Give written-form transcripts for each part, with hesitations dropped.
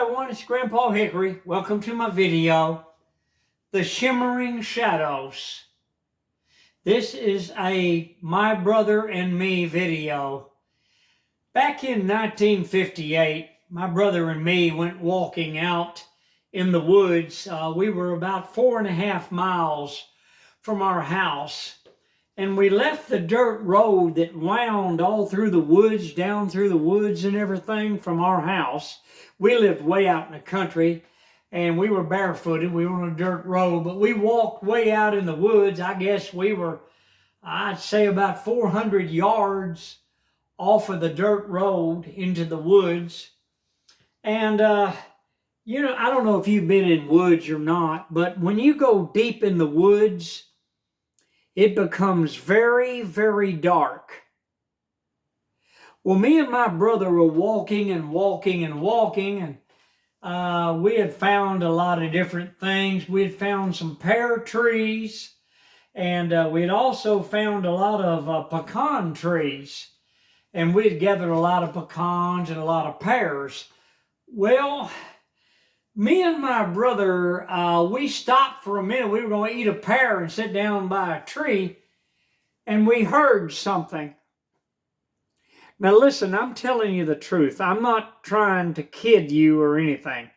everyone, it's Grandpa Hickory. Welcome to my video, The Shimmering Shadows. This is a My Brother and Me video. Back in 1958, my brother and me went walking out in the woods. We were about 4.5 miles from our house. And we left the dirt road that wound all through the woods, down through the woods and everything from our house. We lived way out in the country, and we were barefooted. We were on a dirt road, but we walked way out in the woods. I guess we were, I'd say, about 400 yards off of the dirt road into the woods. And, I don't know if you've been in woods or not, but when you go deep in the woods, it becomes very, very dark. Well, me and my brother were walking, and we had found a lot of different things. We had found some pear trees, and we had also found a lot of pecan trees. And we had gathered a lot of pecans and a lot of pears. Well, me and my brother, we stopped for a minute. We were going to eat a pear and sit down by a tree, and we heard something. Now listen, I'm telling you the truth. I'm not trying to kid you or anything.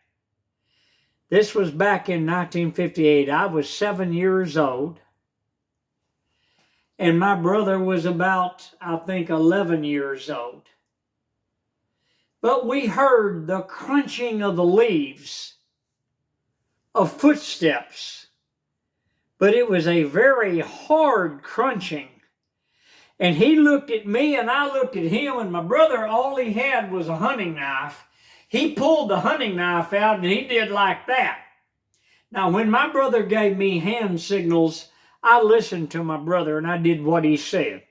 This was back in 1958. I was 7 years old, and my brother was about, I think, 11 years old. But we heard the crunching of the leaves, of footsteps. But it was a very hard crunching. And he looked at me and I looked at him, and my brother, all he had was a hunting knife. He pulled the hunting knife out and he did like that. Now, when my brother gave me hand signals, I listened to my brother and I did what he said.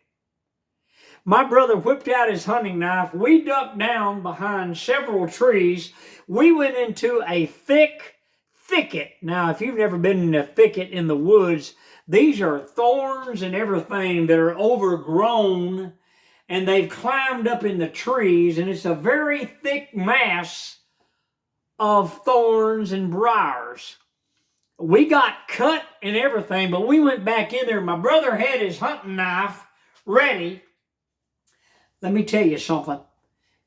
My brother whipped out his hunting knife. We ducked down behind several trees. We went into a thick thicket. Now, if you've never been in a thicket in the woods, these are thorns and everything that are overgrown, and they've climbed up in the trees, and it's a very thick mass of thorns and briars. We got cut and everything, but we went back in there. My brother had his hunting knife ready. Let me tell you something.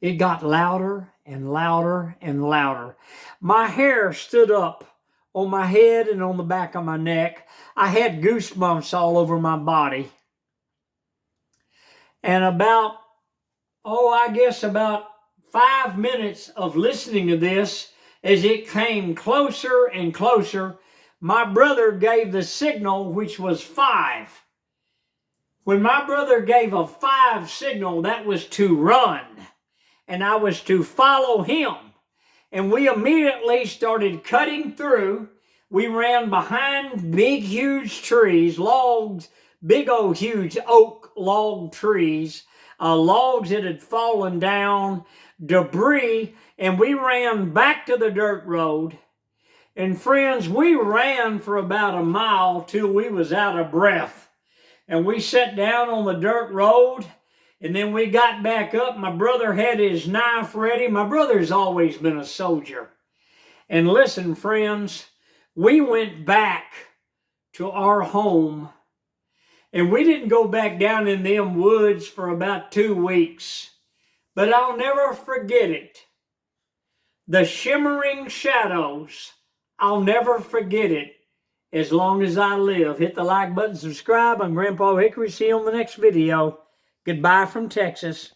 It got louder and louder and louder. My hair stood up on my head and on the back of my neck. I had goosebumps all over my body. And about 5 minutes of listening to this, as it came closer and closer, my brother gave the signal, which was 5. When my brother gave a 5 signal, that was to run, and I was to follow him. And we immediately started cutting through. We ran behind big, huge trees, logs, big old huge oak log trees, logs that had fallen down, debris, and we ran back to the dirt road. And friends, we ran for about a mile till we was out of breath. And we sat down on the dirt road, and then we got back up. My brother had his knife ready. My brother's always been a soldier. And listen, friends, we went back to our home, and we didn't go back down in them woods for about 2 weeks. But I'll never forget it. The Shimmering Shadows, I'll never forget it. As long as I live. Hit the like button, subscribe. I'm Grandpa Hickory. See you on the next video. Goodbye from Texas.